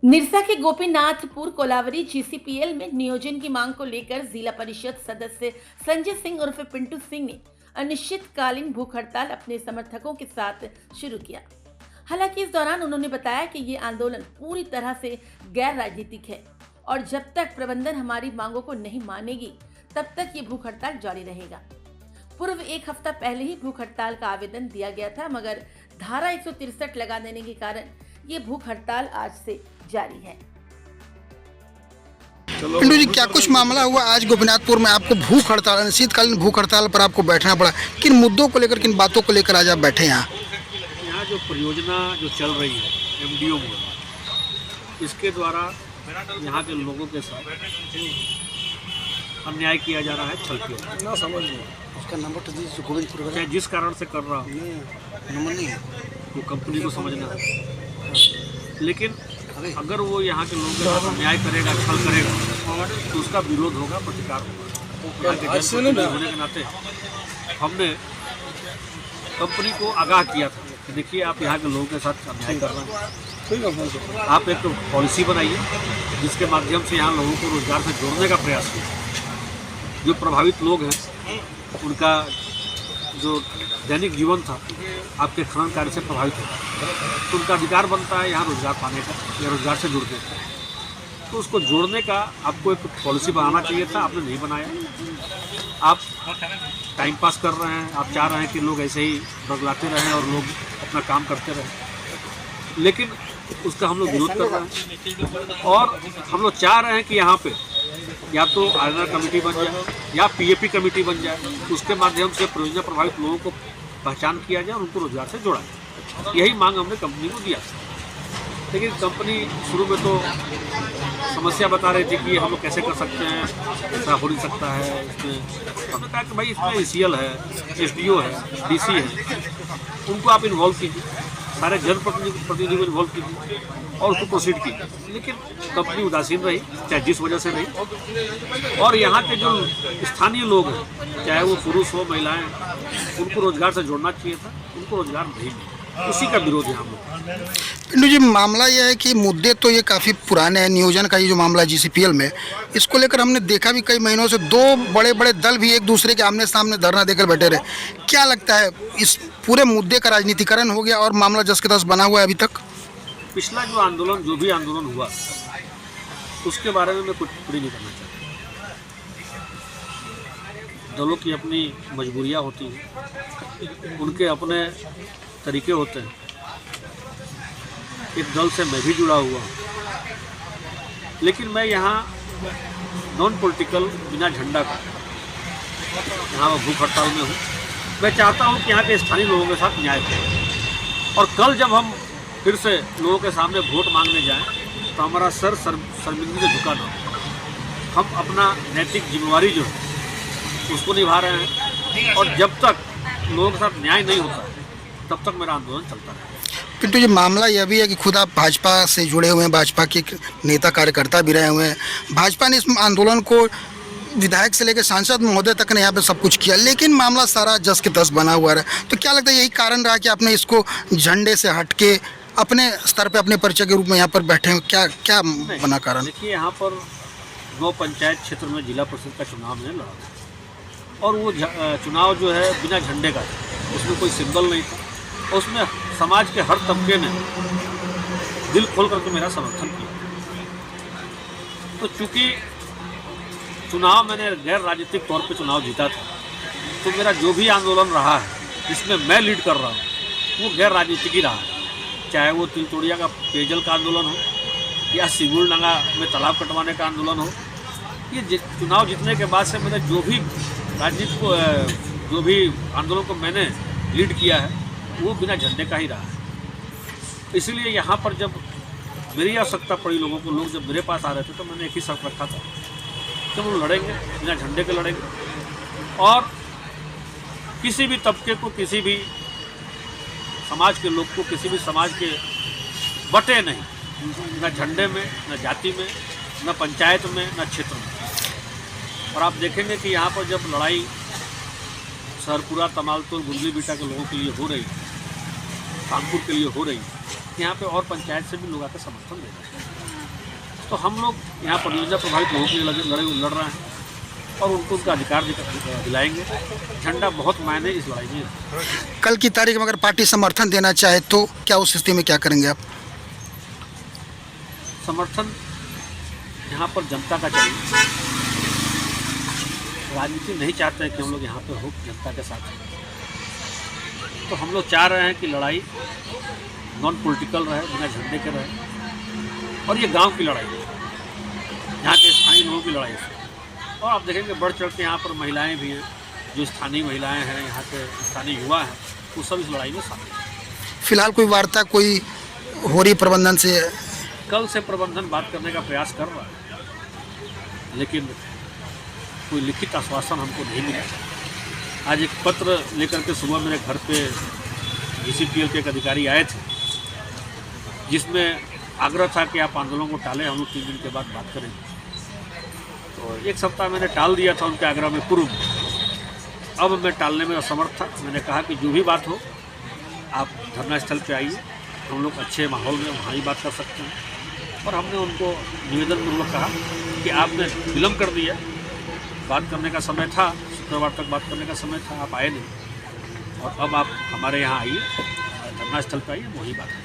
निरसा के गोपीनाथपुर कोलावरी जीसीपीएल में नियोजन की मांग को लेकर जिला परिषद सदस्य संजय सिंह उर्फ पिंटू सिंह ने अनिश्चितकालीन भूख हड़ताल अपने समर्थकों के साथ शुरू किया। हालांकि इस दौरान उन्होंने बताया कि ये आंदोलन पूरी तरह से गैर राजनीतिक है और जब तक प्रबंधन हमारी मांगों को नहीं मानेगी तब तक ये भूख हड़ताल जारी रहेगा। पूर्व एक हफ्ता पहले ही भूख हड़ताल का आवेदन दिया गया था, मगर धारा 163 लगा देने के कारण ये भूख हड़ताल आज से जारी है। पिंटू जी, क्या कुछ मामला हुआ आज गोपीनाथपुर में? आपको भूख हड़ताल, अनिश्चितकालीन भूख हड़ताल पर आपको बैठना पड़ा। किन मुद्दों को लेकर, किन बातों को लेकर आज आप बैठे यहाँ? यहाँ जो परियोजना जो चल रही है एमडीओ में, इसके द्वारा यहाँ के लोगों के साथ अन्याय किया जा रहा है, छल किया जा रहा है। समझ उसका नंबर तो दीजिए, गोविंदपुर चाहे जिस कारण से कर रहा हूँ नंबर नहीं है, वो कंपनी को समझना है। लेकिन अगर वो यहाँ के लोगों के साथ अन्याय करेगा, छल करेगा, तो उसका विरोध होगा, प्रतिकार होगा। यहाँ के जनप्रतिनिधि होने के नाते हमने कंपनी को आगाह किया था कि देखिए आप यहाँ के लोगों के साथ अन्याय कर रहे हैं, आप एक पॉलिसी बनाइए जिसके माध्यम से यहाँ लोगों को रोजगार से जोड़ने का प्रयास कीजिए। जो प्रभावित लोग हैं उनका जो दैनिक जीवन था आपके खनन कार्य से प्रभावित होता है, तो उनका अधिकार बनता है यहाँ रोजगार पाने का या रोजगार से जुड़ने का। तो उसको जोड़ने का आपको एक पॉलिसी बनाना चाहिए था, आपने नहीं बनाया। आप टाइम पास कर रहे हैं, आप चाह रहे हैं कि लोग ऐसे ही बगलाते रहें और लोग अपना काम करते रहें, लेकिन उसका हम लोग विरोध कर रहे हैं। और हम लोग चाह रहे हैं कि यहाँ पे या तो आरएनआर कमेटी बन जाए या पीएपी कमेटी बन जाए, उसके माध्यम से परियोजना प्रभावित लोगों को पहचान किया जाए और उनको रोजगार से जोड़ा जाए। यही मांग हमने कंपनी को दिया। लेकिन कंपनी शुरू में तो समस्या बता रही थी कि हम लोग कैसे कर सकते हैं, ऐसा हो नहीं सकता है। इसमें हमने कहा कि भाई इसमें एसीएल है, एसडीओ है, डीसी है, उनको आप इन्वॉल्व कीजिए, सारे जनप्रतिनिधि को इन्वॉल्व कीजिए और उसको प्रोसीड कीजिए। लेकिन कंपनी उदासीन रही, चाहे जिस वजह से रही। और यहाँ के जो स्थानीय लोग हैं, चाहे वो पुरुष हो महिलाएं, उनको रोजगार से जोड़ना चाहिए था, उनको रोजगार नहीं मिला। उसी का विरोध है हम लोग। पिंटू जी, मामला यह है कि मुद्दे तो ये काफ़ी पुराने हैं। नियोजन का ये जो मामला जीसीपीएल में, इसको लेकर हमने देखा भी कई महीनों से दो बड़े बड़े दल भी एक दूसरे के आमने सामने धरना देकर बैठे रहे। क्या लगता है, इस पूरे मुद्दे का राजनीतिकरण हो गया और मामला जस के तस बना हुआ है अभी तक? पिछला जो आंदोलन, जो भी आंदोलन हुआ, उसके बारे में मैं कुछ टिप्पणी नहीं करना चाहता। दलों की अपनी मजबूरियाँ होती हैं, उनके अपने तरीके होते हैं। एक दल से मैं भी जुड़ा हुआ हूँ, लेकिन मैं यहाँ नॉन पॉलिटिकल, बिना झंडा का यहाँ भूख हड़ताल में हूँ। मैं चाहता हूँ कि यहाँ के स्थानीय लोगों के साथ न्याय हो, और कल जब हम फिर से लोगों के सामने वोट मांगने जाएं तो हमारा सर शर्मिंदगी से झुका ना। हम अपना नैतिक जिम्मेवारी जो है उसको निभा रहे हैं, और जब तक लोगों के साथ न्याय नहीं होता तब तक मेरा आंदोलन चलता है। पिंटू जी, मामला यह भी है कि खुद आप भाजपा से जुड़े हुए हैं, भाजपा के नेता कार्यकर्ता भी रहे हुए हैं। भाजपा ने इस आंदोलन को विधायक से लेकर सांसद महोदय तक ने यहाँ पे सब कुछ किया, लेकिन मामला सारा जस के तस बना हुआ रहा। तो क्या लगता है यही कारण रहा कि आपने इसको झंडे से हट के अपने स्तर पे, अपने परिचय के रूप में यहाँ पर बैठे हैं? क्या क्या बना कारण? देखिए, यहाँ पर 9 पंचायत क्षेत्र में जिला परिषद का चुनाव मैंने लड़ा, और वो चुनाव जो है बिना झंडे का था, उसमें कोई सिंबल नहीं था। उसमें समाज के हर तबके ने दिल खोल करके मेरा समर्थन किया। तो चूँकि चुनाव मैंने गैर राजनीतिक तौर पे चुनाव जीता था, तो मेरा जो भी आंदोलन रहा है जिसमें मैं लीड कर रहा हूँ, वो गैर राजनीतिक ही रहा है। चाहे वो तिलतोड़िया का पेयजल का आंदोलन हो या सिगुलडंगा में तालाब कटवाने का आंदोलन हो, ये चुनाव जीतने के बाद से मैंने जो भी राजनीति को, जो भी आंदोलन को मैंने लीड किया है, वो बिना झंडे का ही रहा है। इसलिए यहाँ पर जब मेरी आवश्यकता पड़ी, लोगों को, लोग जब मेरे पास आ रहे थे, तो मैंने एक ही शर्त रखा था कि हम लड़ेंगे, बिना झंडे के लड़ेंगे, और किसी भी तबके को, किसी भी समाज के लोग को, किसी भी समाज के बटे नहीं, न झंडे में, न जाति में, न पंचायत में, न क्षेत्र में। और आप देखेंगे कि यहाँ पर जब लड़ाई सरपुरा, तमालतोल, गुंडली बीटा के लोगों के लिए हो रही है, कानपुर के लिए हो रही है, यहाँ पे और पंचायत से भी लोग आकर समर्थन दे रहे हैं। तो हम लोग यहाँ परियोजना प्रभावित लोगों के लिए लड़ रहे हैं और उनको उनका अधिकार दिलाएंगे। झंडा बहुत मायने इस लड़ाई में है। कल की तारीख में अगर पार्टी समर्थन देना चाहे तो क्या उस स्थिति में क्या करेंगे आप? समर्थन यहाँ पर जनता का चाहिए। राजनीति नहीं चाहते हैं कि हम लोग यहाँ पे हो जनता के साथ। तो हम लोग चाह रहे हैं कि लड़ाई नॉन पॉलिटिकल रहे, बिना झंडे के रहे और ये गांव की लड़ाई है, यहाँ के स्थानीय लोगों की लड़ाई है। और आप देखेंगे बढ़ चढ़ के यहाँ पर महिलाएं भी हैं, जो स्थानीय महिलाएं हैं, यहाँ के स्थानीय युवा हैं, वो सब इस लड़ाई में शामिल हैं। फिलहाल कोई वार्ता कोई हो रही प्रबंधन से? कल से प्रबंधन बात करने का प्रयास कर रहा है, लेकिन कोई लिखित आश्वासन हमको नहीं मिला। आज एक पत्र लेकर के सुबह मेरे घर पे GCPL के एक अधिकारी आए थे, जिसमें आग्रह था कि आप आंदोलन को टालें, हम लोग 3 दिन के बाद बात करेंगे। तो 1 सप्ताह मैंने टाल दिया था उनके आग्रह में पूर्व। अब मैं टालने में असमर्थ था। मैंने कहा कि जो भी बात हो आप धरना स्थल पे आइए, हम लोग अच्छे माहौल में वहाँ ही बात कर सकते हैं। और हमने उनको निवेदन पूर्वक कहा कि आपने विलम्ब कर दिया, बात करने का समय था, शुक्रवार तक बात करने का समय था, आप आए नहीं और अब आप हमारे यहाँ आइए, धरना स्थल पर आइए, वही बात है।